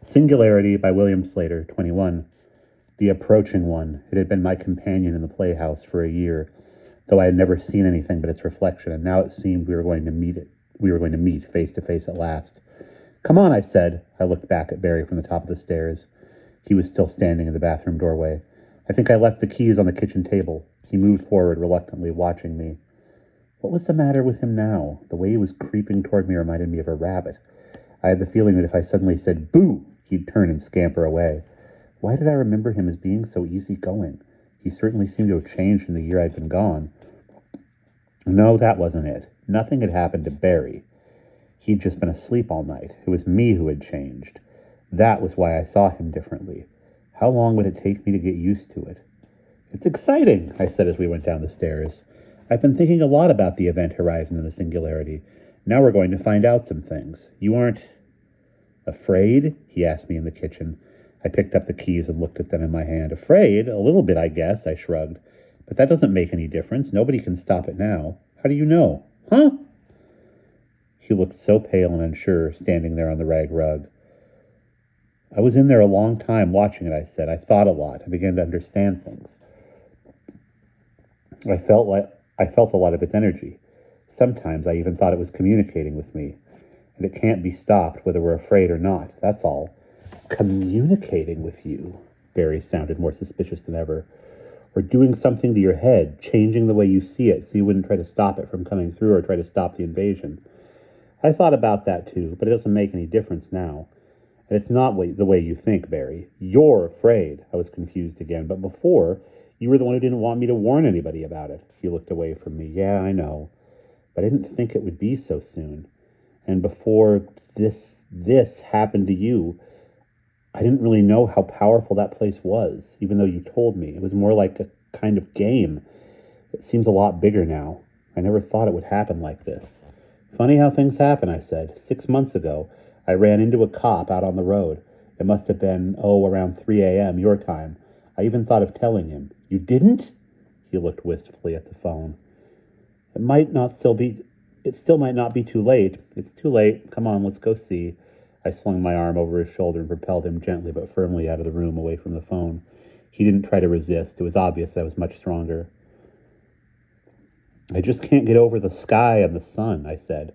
Singularity by William Sleator, 21. The approaching one. It had been my companion in the playhouse for a year, though I had never seen anything but its reflection, and now it seemed we were going to meet face to face at last. Come on, I said. I looked back at Barry from the top of the stairs. He was still standing in the bathroom doorway. I think I left the keys on the kitchen table. He moved forward reluctantly, watching me. What was the matter with him now? The way he was creeping toward me reminded me of a rabbit. I had the feeling that if I suddenly said, "Boo!" he'd turn and scamper away. Why did I remember him as being so easygoing? He certainly seemed to have changed in the year I'd been gone. No, that wasn't it. Nothing had happened to Barry. He'd just been asleep all night. It was me who had changed. That was why I saw him differently. How long would it take me to get used to it? It's exciting, I said as we went down the stairs. I've been thinking a lot about the event horizon and the singularity. Now we're going to find out some things. You aren't afraid? He asked me in the kitchen. I picked up the keys and looked at them in my hand. Afraid? A little bit, I guess, I shrugged. But that doesn't make any difference. Nobody can stop it now. How do you know? Huh? He looked so pale and unsure, standing there on the rag rug. I was in there a long time watching it, I said. I thought a lot. I began to understand things. I felt a lot of its energy. Sometimes I even thought it was communicating with me. And it can't be stopped, whether we're afraid or not. That's all. Communicating with you? Barry sounded more suspicious than ever. Or doing something to your head, changing the way you see it so you wouldn't try to stop it from coming through or try to stop the invasion. I thought about that too, but it doesn't make any difference now. And it's not the way you think, Barry. You're afraid. I was confused again, but before, you were the one who didn't want me to warn anybody about it. He looked away from me. Yeah, I know. But I didn't think it would be so soon. And before this happened to you, I didn't really know how powerful that place was, even though you told me. It was more like a kind of game. It seems a lot bigger now. I never thought it would happen like this. Funny how things happen, I said. 6 months ago, I ran into a cop out on the road. It must have been, around 3 a.m. your time. I even thought of telling him. You didn't? He looked wistfully at the phone. It still might not be too late. It's too late. Come on, let's go see. I slung my arm over his shoulder and propelled him gently but firmly out of the room away from the phone. He didn't try to resist. It was obvious I was much stronger. I just can't get over the sky and the sun, I said,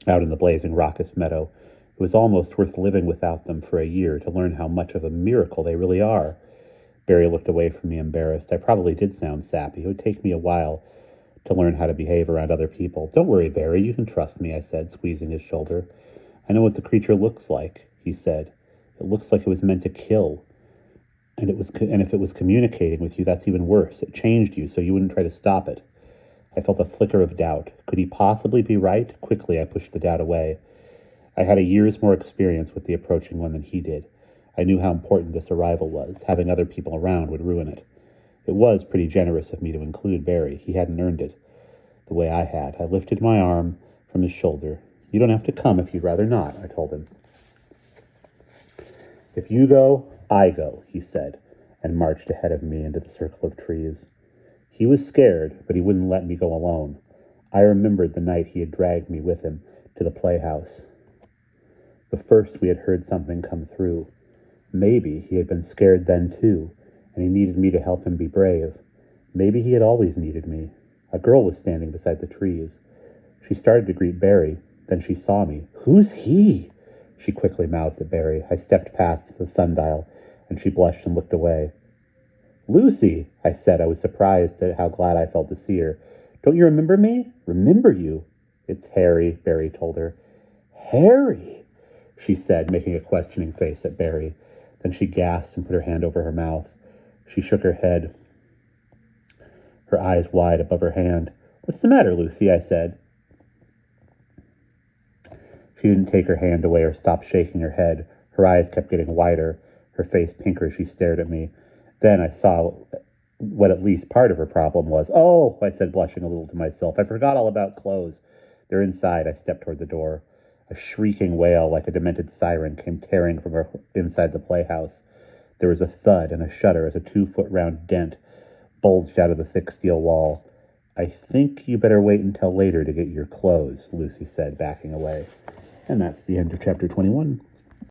out in the blazing raucous meadow. It was almost worth living without them for a year to learn how much of a miracle they really are. Barry looked away from me, embarrassed. I probably did sound sappy. It would take me a while to learn how to behave around other people. Don't worry, Barry. You can trust me, I said, squeezing his shoulder. I know what the creature looks like, he said. It looks like it was meant to kill. And if it was communicating with you, that's even worse. It changed you so you wouldn't try to stop it. I felt a flicker of doubt. Could he possibly be right? Quickly, I pushed the doubt away. I had a year's more experience with the approaching one than he did. I knew how important this arrival was. Having other people around would ruin it. It was pretty generous of me to include Barry. He hadn't earned it the way I had. I lifted my arm from his shoulder. You don't have to come if you'd rather not, I told him. If you go, I go, he said, and marched ahead of me into the circle of trees. He was scared, but he wouldn't let me go alone. I remembered the night he had dragged me with him to the playhouse. The first we had heard something come through. Maybe he had been scared then too, and he needed me to help him be brave. Maybe he had always needed me. A girl was standing beside the trees. She started to greet Barry. Then she saw me. Who's he? She quickly mouthed at Barry. I stepped past the sundial, and she blushed and looked away. Lucy, I said. I was surprised at how glad I felt to see her. Don't you remember me? Remember you? It's Harry, Barry told her. Harry, she said, making a questioning face at Barry. Then she gasped and put her hand over her mouth. She shook her head, her eyes wide above her hand. What's the matter, Lucy? I said. She didn't take her hand away or stop shaking her head. Her eyes kept getting wider, her face pinker as she stared at me. Then I saw what at least part of her problem was. Oh, I said, blushing a little to myself. I forgot all about clothes. They're inside. I stepped toward the door. A shrieking wail like a demented siren came tearing from her inside the playhouse. There was a thud and a shudder as a 2-foot round dent bulged out of the thick steel wall. I think you better wait until later to get your clothes, Lucy said, backing away. And that's the end of chapter 21.